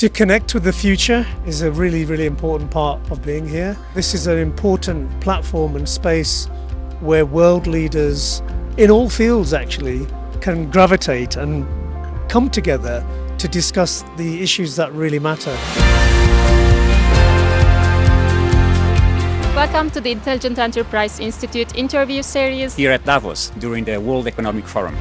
To connect with the future is a really, really important part of being here. This is an important platform and space where world leaders in all fields actually can gravitate and come together to discuss the issues that really matter. Welcome to the Intelligent Enterprise Institute interview series here at Davos during the World Economic Forum.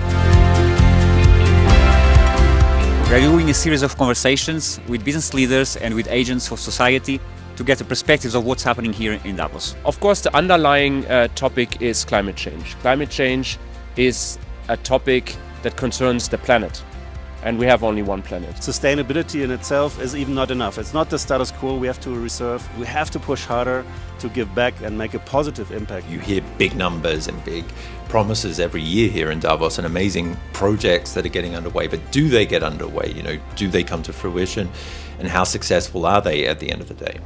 We are doing a series of conversations with business leaders and with agents of society to get the perspectives of what's happening here in Davos. Of course, the underlying topic is climate change. Climate change is a topic that concerns the planet. And we have only one planet. Sustainability in itself is even not enough. It's not the status quo we have to reserve. We have to push harder to give back and make a positive impact. You hear big numbers and big promises every year here in Davos and amazing projects that are getting underway. But do they get underway? Do they come to fruition? And how successful are they at the end of the day?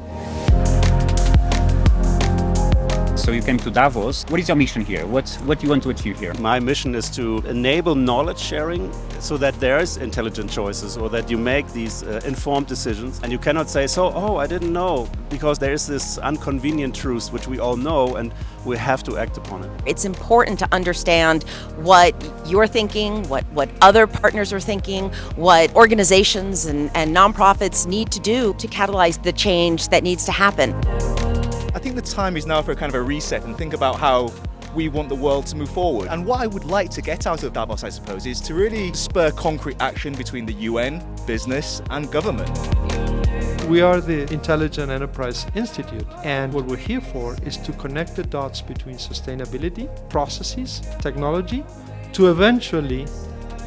So you came to Davos. What is your mission here? What do you want to achieve here? My mission is to enable knowledge sharing so that there's intelligent choices or that you make these informed decisions. And you cannot say, I didn't know, because there is this inconvenient truth which we all know and we have to act upon it. It's important to understand what you're thinking, what other partners are thinking, what organizations and nonprofits need to do to catalyze the change that needs to happen. I think the time is now for a kind of a reset and think about how we want the world to move forward. And what I would like to get out of Davos, I suppose, is to really spur concrete action between the UN, business and government. We are the Intelligent Enterprise Institute, and what we're here for is to connect the dots between sustainability, processes, technology, to eventually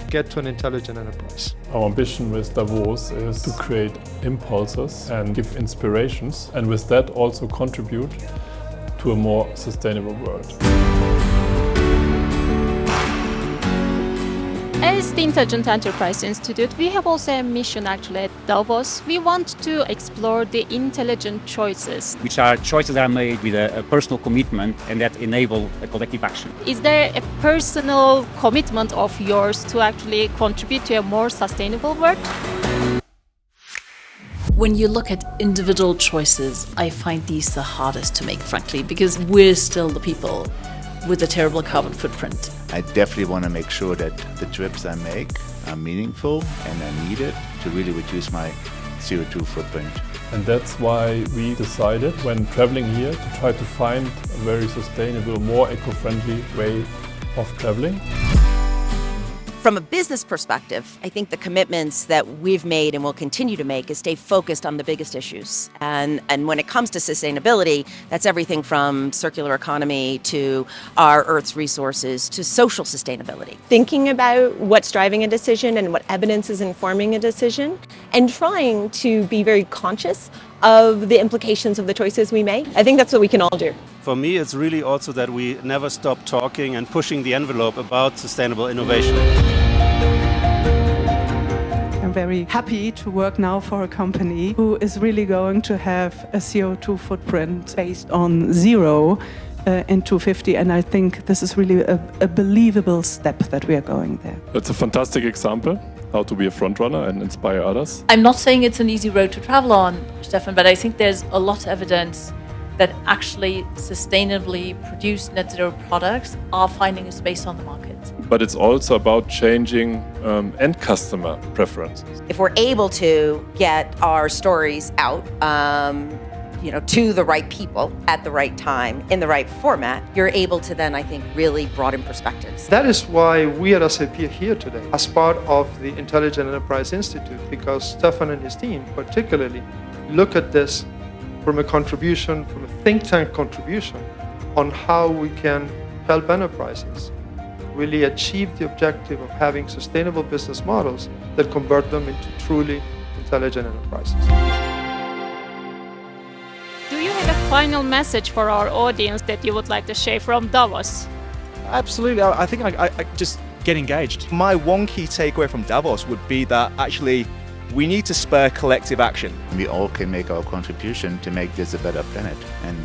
get to an intelligent enterprise. Our ambition with Davos is to create impulses and give inspirations, and with that also contribute to a more sustainable world. As the Intelligent Enterprise Institute, we have also a mission actually at Davos. We want to explore the intelligent choices. Which are choices that are made with a personal commitment and that enable a collective action. Is there a personal commitment of yours to actually contribute to a more sustainable world? When you look at individual choices, I find these the hardest to make, frankly, because we're still the people with a terrible carbon footprint. I definitely want to make sure that the trips I make are meaningful and are needed to really reduce my CO2 footprint. And that's why we decided, when traveling here, to try to find a very sustainable, more eco-friendly way of traveling. From a business perspective, I think the commitments that we've made and will continue to make is stay focused on the biggest issues. And when it comes to sustainability, that's everything from circular economy to our Earth's resources to social sustainability. Thinking about what's driving a decision and what evidence is informing a decision, and trying to be very conscious of the implications of the choices we make. I think that's what we can all do. For me, it's really also that we never stop talking and pushing the envelope about sustainable innovation. I'm very happy to work now for a company who is really going to have a CO2 footprint based on zero in 2050, and I think this is really a believable step that we are going there. It's a fantastic example how to be a front runner and inspire others. I'm not saying it's an easy road to travel on, Stefan, but I think there's a lot of evidence that actually sustainably produced net zero products are finding a space on the market. But it's also about changing end customer preferences. If we're able to get our stories out, to the right people at the right time, in the right format, you're able to then, I think, really broaden perspectives. That is why we at SAP are here today as part of the Intelligent Enterprise Institute, because Stefan and his team particularly look at this from a think tank contribution on how we can help enterprises really achieve the objective of having sustainable business models that convert them into truly intelligent enterprises. Do you have a final message for our audience that you would like to share from Davos? Absolutely. I think I just get engaged. My one key takeaway from Davos would be that actually we need to spur collective action. We all can make our contribution to make this a better planet. And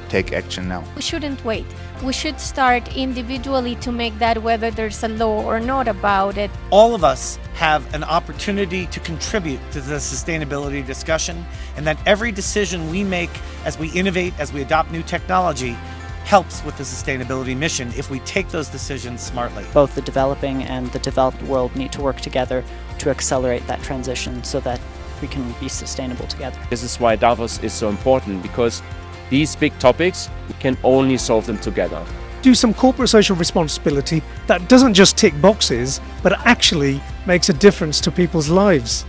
take action now. We shouldn't wait. We should start individually to make that, whether there's a law or not about it. All of us have an opportunity to contribute to the sustainability discussion, and that every decision we make as we innovate, as we adopt new technology, helps with the sustainability mission if we take those decisions smartly. Both the developing and the developed world need to work together to accelerate that transition so that we can be sustainable together. This is why Davos is so important, because these big topics, we can only solve them together. Do some corporate social responsibility that doesn't just tick boxes, but actually makes a difference to people's lives.